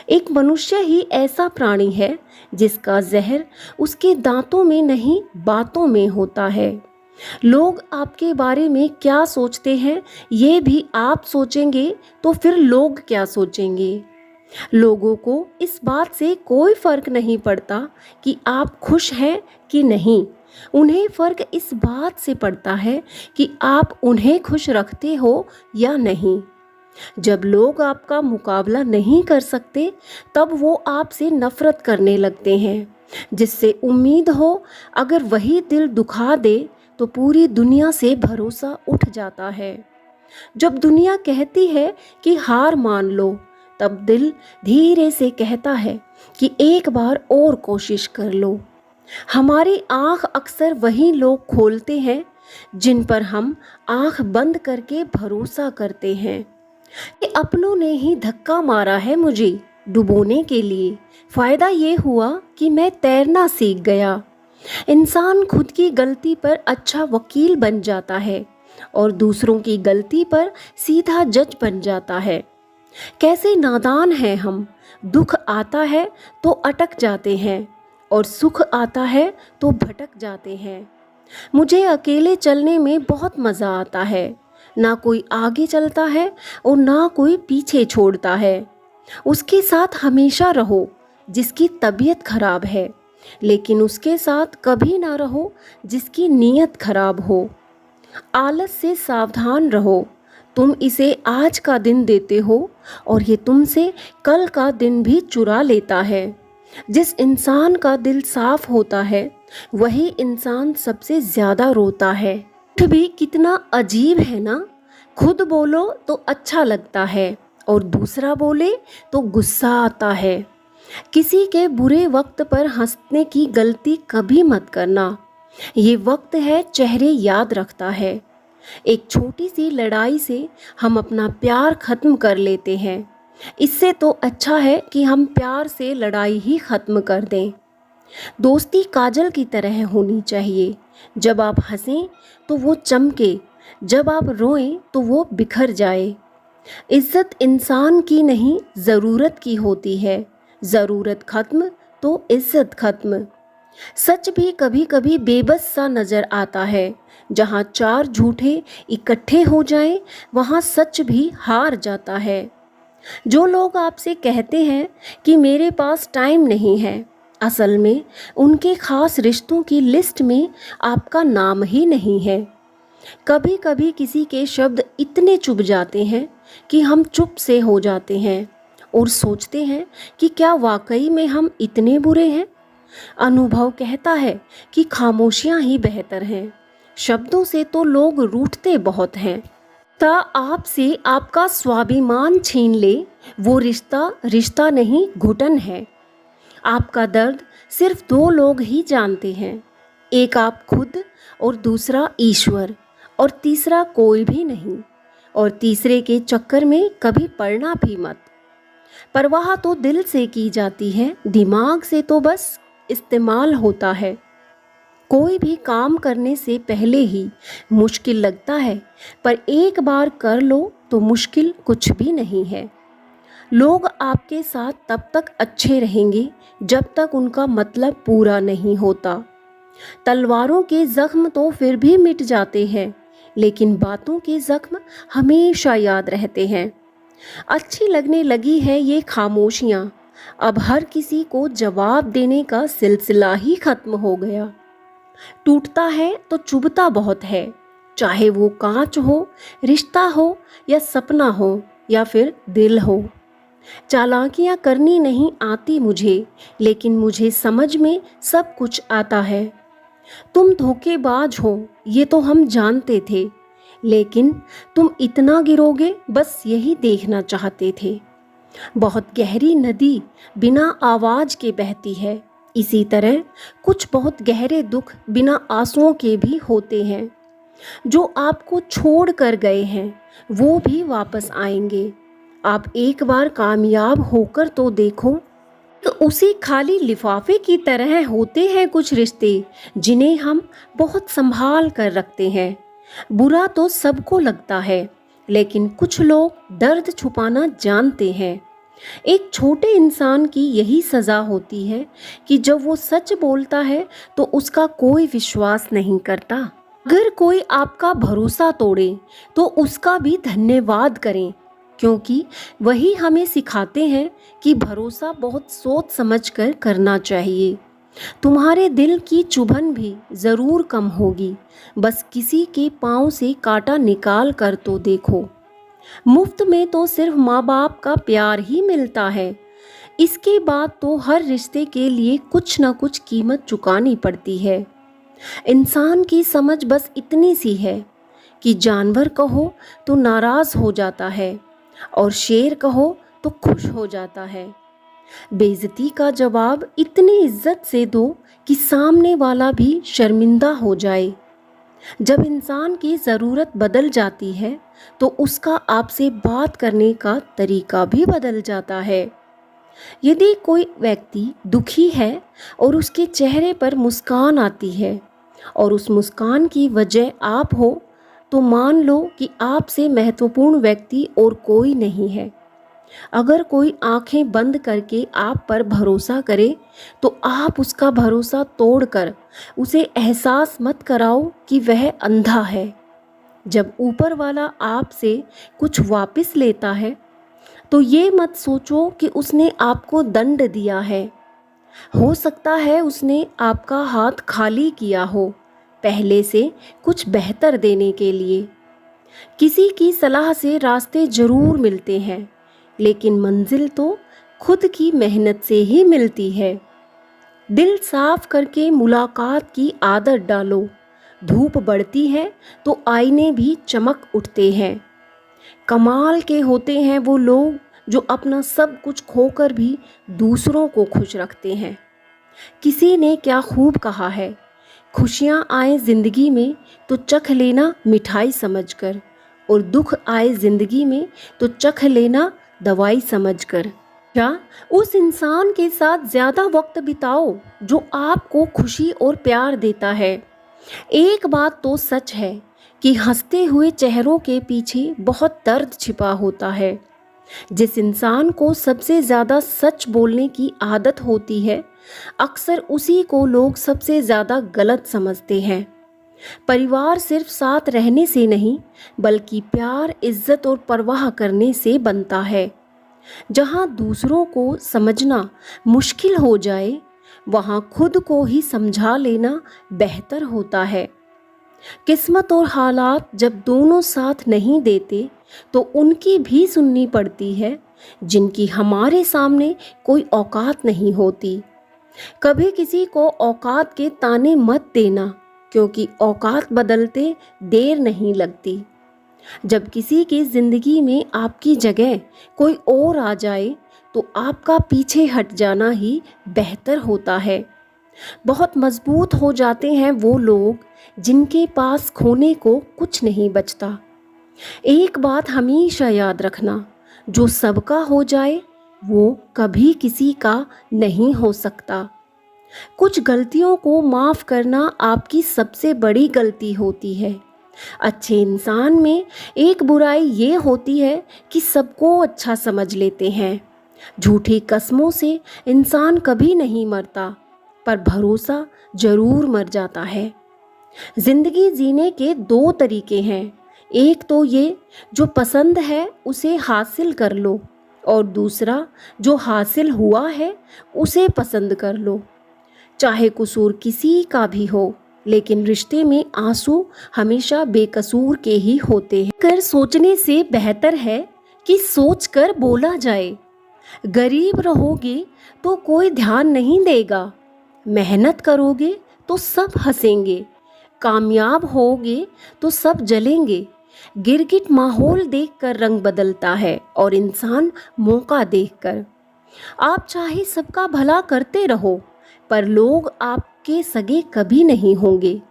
एक मनुष्य ही ऐसा प्राणी है जिसका जहर उसके दांतों में नहीं बातों में होता है। लोग आपके बारे में क्या सोचते हैं ये भी आप सोचेंगे तो फिर लोग क्या सोचेंगे। लोगों को इस बात से कोई फर्क नहीं पड़ता कि आप खुश हैं कि नहीं। उन्हें फर्क इस बात से पड़ता है कि आप उन्हें खुश रखते हो या नहीं। जब लोग आपका मुकाबला नहीं कर सकते तब वो आपसे नफरत करने लगते हैं, जिससे उम्मीद हो अगर वही दिल दुखा दे तो पूरी दुनिया से भरोसा उठ जाता है। जब दुनिया कहती है कि हार मान लो तब दिल धीरे से कहता है कि एक बार और कोशिश कर लो। हमारी आंख अक्सर वही लोग खोलते हैं जिन पर हम आंख बंद करके भरोसा करते हैं। कि अपनों ने ही धक्का मारा है मुझे डुबोने के लिए। फायदा ये हुआ कि मैं तैरना सीख गया। इंसान खुद की गलती पर अच्छा वकील बन जाता है और दूसरों की गलती पर सीधा जज बन जाता है। कैसे नादान हैं हम। दुख आता है तो अटक जाते हैं और सुख आता है तो भटक जाते हैं। मुझे अकेले चलने में बहुत मज़ा आता है। ना कोई आगे चलता है और ना कोई पीछे छोड़ता है। उसके साथ हमेशा रहो जिसकी तबीयत खराब है, लेकिन उसके साथ कभी ना रहो जिसकी नीयत खराब हो। आलस से सावधान रहो। तुम इसे आज का दिन देते हो और ये तुमसे कल का दिन भी चुरा लेता है। जिस इंसान का दिल साफ होता है वही इंसान सबसे ज़्यादा रोता है। भी कितना अजीब है ना। खुद बोलो तो अच्छा लगता है और दूसरा बोले तो गुस्सा आता है। किसी के बुरे वक्त पर हंसने की गलती कभी मत करना। ये वक्त है चेहरे याद रखता है। एक छोटी सी लड़ाई से हम अपना प्यार ख़त्म कर लेते हैं। इससे तो अच्छा है कि हम प्यार से लड़ाई ही ख़त्म कर दें। दोस्ती काजल की तरह होनी चाहिए। जब आप हंसें तो वो चमके, जब आप रोएं तो वो बिखर जाए। इज्जत इंसान की नहीं ज़रूरत की होती है। ज़रूरत ख़त्म तो इज्जत ख़त्म। सच भी कभी कभी बेबस सा नज़र आता है। जहाँ चार झूठे इकट्ठे हो जाएं, वहाँ सच भी हार जाता है। जो लोग आपसे कहते हैं कि मेरे पास टाइम नहीं है, असल में उनके खास रिश्तों की लिस्ट में आपका नाम ही नहीं है। कभी कभी किसी के शब्द इतने चुभ जाते हैं कि हम चुप से हो जाते हैं और सोचते हैं कि क्या वाकई में हम इतने बुरे हैं। अनुभव कहता है कि खामोशियां ही बेहतर हैं। शब्दों से तो लोग रूठते बहुत हैं। ता आपसे आपका स्वाभिमान छीन ले वो रिश्ता रिश्ता नहीं घुटन है। आपका दर्द सिर्फ दो लोग ही जानते हैं, एक आप खुद और दूसरा ईश्वर, और तीसरा कोई भी नहीं। और तीसरे के चक्कर में कभी पड़ना भी मत। परवाह तो दिल से की जाती है, दिमाग से तो बस इस्तेमाल होता है। कोई भी काम करने से पहले ही मुश्किल लगता है, पर एक बार कर लो तो मुश्किल कुछ भी नहीं है। लोग आपके साथ तब तक अच्छे रहेंगे जब तक उनका मतलब पूरा नहीं होता। तलवारों के जख्म तो फिर भी मिट जाते हैं, लेकिन बातों के जख्म हमेशा याद रहते हैं। अच्छी लगने लगी है ये खामोशियाँ। अब हर किसी को जवाब देने का सिलसिला ही खत्म हो गया। टूटता है तो चुभता बहुत है, चाहे वो कांच हो, रिश्ता हो या सपना हो या फिर दिल हो। चालाकियाँ करनी नहीं आती मुझे, लेकिन मुझे समझ में सब कुछ आता है। तुम धोखेबाज हो ये तो हम जानते थे, लेकिन तुम इतना गिरोगे बस यही देखना चाहते थे। बहुत गहरी नदी बिना आवाज के बहती है, इसी तरह कुछ बहुत गहरे दुख बिना आंसुओं के भी होते हैं। जो आपको छोड़ कर गए हैं वो भी वापस आएंगे। आप एक बार कामयाब होकर तो देखो। तो उसी खाली लिफाफे की तरह होते हैं कुछ रिश्ते जिन्हें हम बहुत संभाल कर रखते हैं। बुरा तो सबको लगता है, लेकिन कुछ लोग दर्द छुपाना जानते हैं। एक छोटे इंसान की यही सज़ा होती है कि जब वो सच बोलता है तो उसका कोई विश्वास नहीं करता। अगर कोई आपका भरोसा तोड़े तो उसका भी धन्यवाद करें, क्योंकि वही हमें सिखाते हैं कि भरोसा बहुत सोच समझ कर करना चाहिए। तुम्हारे दिल की चुभन भी ज़रूर कम होगी, बस किसी के पाँव से कांटा निकाल कर तो देखो। मुफ्त में तो सिर्फ माँ बाप का प्यार ही मिलता है, इसके बाद तो हर रिश्ते के लिए कुछ न कुछ कीमत चुकानी पड़ती है। इंसान की समझ बस इतनी सी है कि जानवर कहो तो नाराज़ हो जाता है और शेर कहो तो खुश हो जाता है। बेइज्जती का जवाब इतनी इज्जत से दो कि सामने वाला भी शर्मिंदा हो जाए। जब इंसान की ज़रूरत बदल जाती है तो उसका आपसे बात करने का तरीका भी बदल जाता है। यदि कोई व्यक्ति दुखी है और उसके चेहरे पर मुस्कान आती है और उस मुस्कान की वजह आप हो, तो मान लो कि आपसे महत्वपूर्ण व्यक्ति और कोई नहीं है। अगर कोई आंखें बंद करके आप पर भरोसा करे तो आप उसका भरोसा तोड़कर उसे एहसास मत कराओ कि वह अंधा है। जब ऊपर वाला आपसे कुछ वापस लेता है तो ये मत सोचो कि उसने आपको दंड दिया है। हो सकता है उसने आपका हाथ खाली किया हो, पहले से कुछ बेहतर देने के लिए। किसी की सलाह से रास्ते जरूर मिलते हैं, लेकिन मंजिल तो खुद की मेहनत से ही मिलती है। दिल साफ करके मुलाकात की आदत डालो। धूप बढ़ती है तो आईने भी चमक उठते हैं। कमाल के होते हैं वो लोग जो अपना सब कुछ खोकर भी दूसरों को खुश रखते हैं। किसी ने क्या खूब कहा है, खुशियाँ आए ज़िंदगी में तो चख लेना मिठाई समझकर, और दुख आए ज़िंदगी में तो चख लेना दवाई समझकर। क्या उस इंसान के साथ ज़्यादा वक्त बिताओ जो आपको खुशी और प्यार देता है। एक बात तो सच है कि हंसते हुए चेहरों के पीछे बहुत दर्द छिपा होता है। जिस इंसान को सबसे ज़्यादा सच बोलने की आदत होती है, अक्सर उसी को लोग सबसे ज़्यादा गलत समझते हैं। परिवार सिर्फ साथ रहने से नहीं, बल्कि प्यार, इज्जत और परवाह करने से बनता है। जहाँ दूसरों को समझना मुश्किल हो जाए, वहाँ खुद को ही समझा लेना बेहतर होता है। किस्मत और हालात जब दोनों साथ नहीं देते तो उनकी भी सुननी पड़ती है जिनकी हमारे सामने कोई औकात नहीं होती। कभी किसी को औकात के ताने मत देना, क्योंकि औकात बदलते देर नहीं लगती। जब किसी की ज़िंदगी में आपकी जगह कोई और आ जाए तो आपका पीछे हट जाना ही बेहतर होता है। बहुत मजबूत हो जाते हैं वो लोग जिनके पास खोने को कुछ नहीं बचता। एक बात हमेशा याद रखना, जो सबका हो जाए वो कभी किसी का नहीं हो सकता। कुछ गलतियों को माफ़ करना आपकी सबसे बड़ी गलती होती है। अच्छे इंसान में एक बुराई ये होती है कि सबको अच्छा समझ लेते हैं। झूठी कस्मों से इंसान कभी नहीं मरता, पर भरोसा जरूर मर जाता है। जिंदगी जीने के दो तरीके हैं, एक तो ये जो पसंद है उसे हासिल कर लो, और दूसरा जो हासिल हुआ है उसे पसंद कर लो। चाहे कसूर किसी का भी हो, लेकिन रिश्ते में आंसू हमेशा बेकसूर के ही होते हैं। कर सोचने से बेहतर है कि सोचकर बोला जाए। गरीब रहोगे तो कोई ध्यान नहीं देगा, मेहनत करोगे तो सब हंसेंगे, कामयाब होगे तो सब जलेंगे। गिरगिट माहौल देखकर रंग बदलता है और इंसान मौका देखकर। आप चाहे सबका भला करते रहो, पर लोग आपके सगे कभी नहीं होंगे।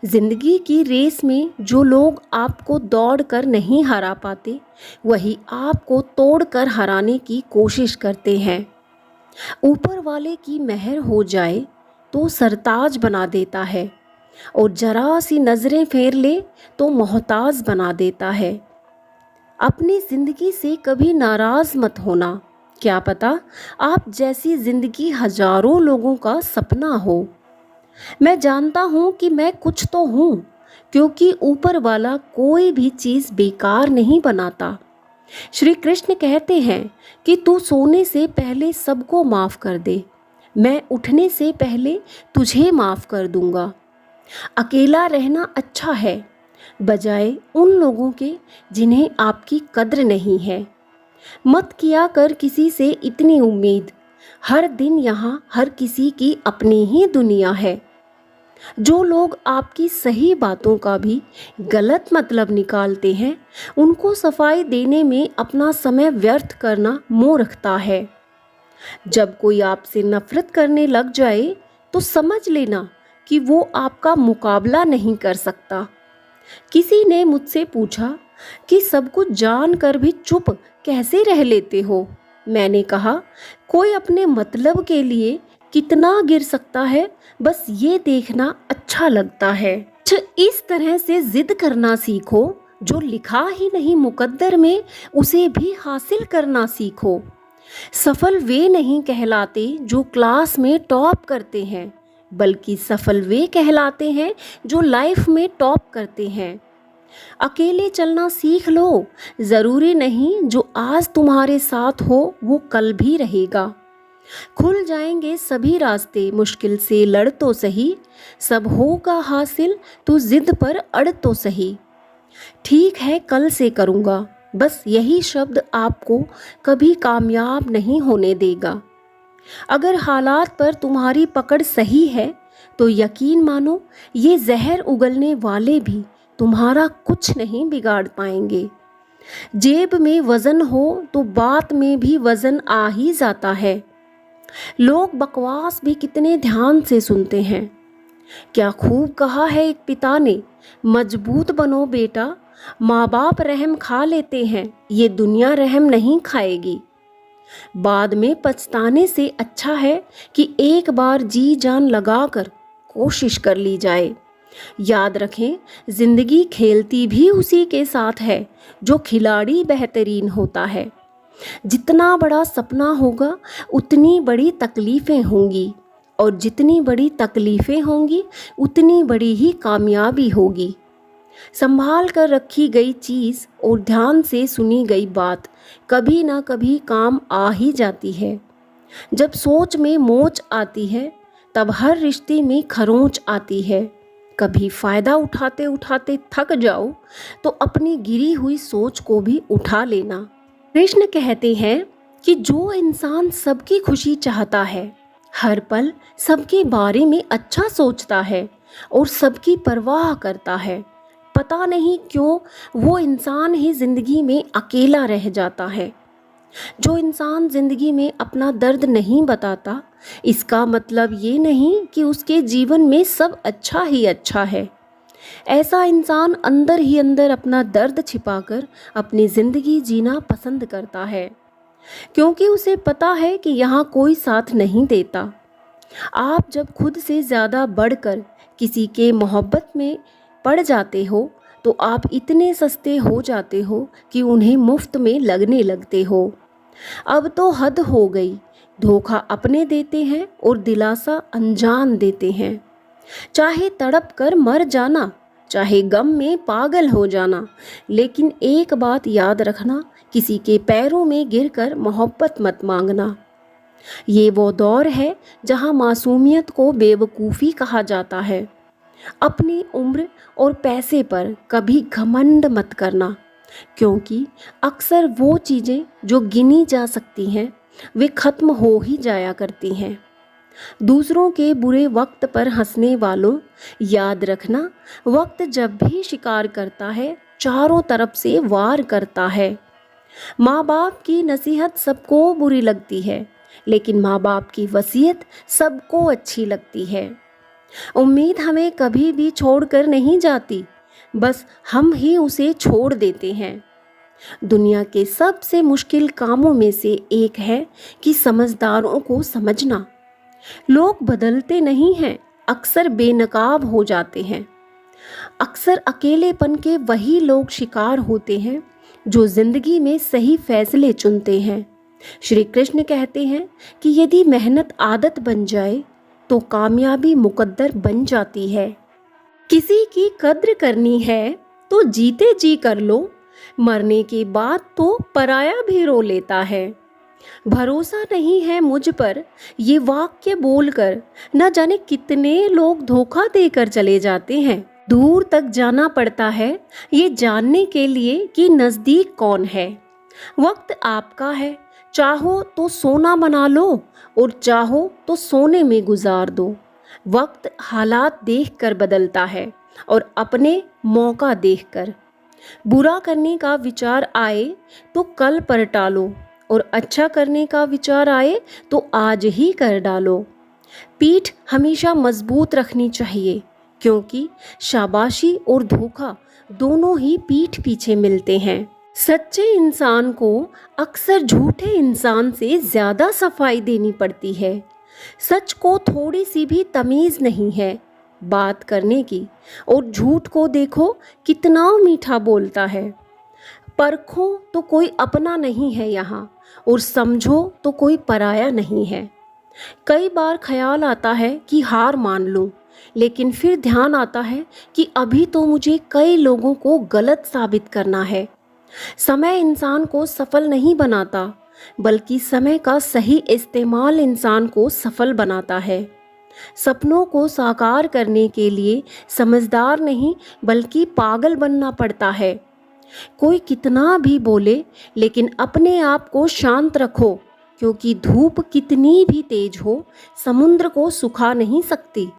जिंदगी की रेस में जो लोग आपको दौड़कर नहीं हरा पाते, वही आपको तोड़कर हराने की कोशिश करते हैं। ऊपर वाले की मेहर हो जाए तो सरताज बना देता है, और जरा सी नजरें फेर ले तो मोहताज बना देता है। अपनी जिंदगी से कभी नाराज मत होना, क्या पता आप जैसी जिंदगी हजारों लोगों का सपना हो। मैं जानता हूँ कि मैं कुछ तो हूँ, क्योंकि ऊपर वाला कोई भी चीज़ बेकार नहीं बनाता। श्री कृष्ण कहते हैं कि तू सोने से पहले सबको माफ़ कर दे, मैं उठने से पहले तुझे माफ़ कर दूंगा। अकेला रहना अच्छा है, बजाय उन लोगों के जिन्हें आपकी कद्र नहीं है। मत किया कर किसी से इतनी उम्मीद, हर दिन यहाँ हर किसी की अपनी ही दुनिया है। जो लोग आपकी सही बातों का भी गलत मतलब निकालते हैं, उनको सफाई देने में अपना समय व्यर्थ करना मूर्खता है। जब कोई आपसे नफरत करने लग जाए तो समझ लेना कि वो आपका मुकाबला नहीं कर सकता। किसी ने मुझसे पूछा कि सब कुछ जानकर भी चुप कैसे रह लेते हो। मैंने कहा, कोई अपने मतलब के लिए कितना गिर सकता है, बस ये देखना अच्छा लगता है। इस तरह से जिद करना सीखो, जो लिखा ही नहीं मुकद्दर में उसे भी हासिल करना सीखो। सफल वे नहीं कहलाते जो क्लास में टॉप करते हैं, बल्कि सफल वे कहलाते हैं जो लाइफ में टॉप करते हैं। अकेले चलना सीख लो, ज़रूरी नहीं जो आज तुम्हारे साथ हो वो कल भी रहेगा। खुल जाएंगे सभी रास्ते, मुश्किल से लड़ तो सही, सब होगा हासिल तू जिद पर अड़ तो सही। ठीक है कल से करूँगा, बस यही शब्द आपको कभी कामयाब नहीं होने देगा। अगर हालात पर तुम्हारी पकड़ सही है तो यकीन मानो ये जहर उगलने वाले भी तुम्हारा कुछ नहीं बिगाड़ पाएंगे। जेब में वजन हो तो बात में भी वजन आ ही जाता है। लोग बकवास भी कितने ध्यान से सुनते हैं। क्या खूब कहा है एक पिता ने, मजबूत बनो बेटा, माँ बाप रहम खा लेते हैं, ये दुनिया रहम नहीं खाएगी। बाद में पछताने से अच्छा है कि एक बार जी जान लगाकर कोशिश कर ली जाए। याद रखें, जिंदगी खेलती भी उसी के साथ है जो खिलाड़ी बेहतरीन होता है। जितना बड़ा सपना होगा उतनी बड़ी तकलीफ़ें होंगी, और जितनी बड़ी तकलीफ़ें होंगी उतनी बड़ी ही कामयाबी होगी। संभाल कर रखी गई चीज़ और ध्यान से सुनी गई बात कभी ना कभी काम आ ही जाती है। जब सोच में मोच आती है तब हर रिश्ते में खरोंच आती है। कभी फ़ायदा उठाते उठाते थक जाओ तो अपनी गिरी हुई सोच को भी उठा लेना। कृष्ण कहते हैं कि जो इंसान सबकी खुशी चाहता है, हर पल सबके बारे में अच्छा सोचता है और सबकी परवाह करता है, पता नहीं क्यों वो इंसान ही ज़िंदगी में अकेला रह जाता है। जो इंसान ज़िंदगी में अपना दर्द नहीं बताता, इसका मतलब ये नहीं कि उसके जीवन में सब अच्छा ही अच्छा है। ऐसा इंसान अंदर ही अंदर अपना दर्द छिपाकर अपनी ज़िंदगी जीना पसंद करता है, क्योंकि उसे पता है कि यहाँ कोई साथ नहीं देता। आप जब खुद से ज़्यादा बढ़कर किसी के मोहब्बत में पड़ जाते हो तो आप इतने सस्ते हो जाते हो कि उन्हें मुफ्त में लगने लगते हो। अब तो हद हो गई, धोखा अपने देते हैं और दिलासा अनजान देते हैं। चाहे तड़प कर मर जाना, चाहे गम में पागल हो जाना, लेकिन एक बात याद रखना, किसी के पैरों में गिरकर मोहब्बत मत मांगना। ये वो दौर है जहाँ मासूमियत को बेवकूफ़ी कहा जाता है। अपनी उम्र और पैसे पर कभी घमंड मत करना, क्योंकि अक्सर वो चीज़ें जो गिनी जा सकती हैं वे ख़त्म हो ही जाया करती हैं। दूसरों के बुरे वक्त पर हंसने वालों, याद रखना, वक्त जब भी शिकार करता है चारों तरफ से वार करता है। माँ बाप की नसीहत सबको बुरी लगती है, लेकिन माँ बाप की वसीयत सबको अच्छी लगती है। उम्मीद हमें कभी भी छोड़कर नहीं जाती, बस हम ही उसे छोड़ देते हैं। दुनिया के सबसे मुश्किल कामों में से एक है कि समझदारों को समझना। लोग बदलते नहीं हैं, अक्सर बेनकाब हो जाते हैं। अक्सर अकेलेपन के वही लोग शिकार होते हैं जो जिंदगी में सही फैसले चुनते हैं। श्री कृष्ण कहते हैं कि यदि मेहनत आदत बन जाए तो कामयाबी मुकद्दर बन जाती है। किसी की कद्र करनी है तो जीते जी कर लो, मरने के बाद तो पराया भी रो लेता है। भरोसा नहीं है मुझ पर, ये वाक्य बोलकर न जाने कितने लोग धोखा देकर चले जाते हैं। दूर तक जाना पड़ता है ये जानने के लिए कि नज़दीक कौन है। वक्त आपका है, चाहो तो सोना बना लो और चाहो तो सोने में गुजार दो। वक्त हालात देखकर बदलता है और अपने मौका देखकर। बुरा करने का विचार आए तो कल पर टालो और अच्छा करने का विचार आए तो आज ही कर डालो। पीठ हमेशा मजबूत रखनी चाहिए, क्योंकि शाबाशी और धोखा दोनों ही पीठ पीछे मिलते हैं। सच्चे इंसान को अक्सर झूठे इंसान से ज़्यादा सफाई देनी पड़ती है। सच को थोड़ी सी भी तमीज़ नहीं है बात करने की, और झूठ को देखो कितना मीठा बोलता है। परखो तो कोई अपना नहीं है यहाँ, और समझो तो कोई पराया नहीं है। कई बार ख्याल आता है कि हार मान लूं, लेकिन फिर ध्यान आता है कि अभी तो मुझे कई लोगों को गलत साबित करना है। समय इंसान को सफल नहीं बनाता, बल्कि समय का सही इस्तेमाल इंसान को सफल बनाता है। सपनों को साकार करने के लिए समझदार नहीं बल्कि पागल बनना पड़ता है। कोई कितना भी बोले, लेकिन अपने आप को शांत रखो, क्योंकि धूप कितनी भी तेज हो समुद्र को सुखा नहीं सकती।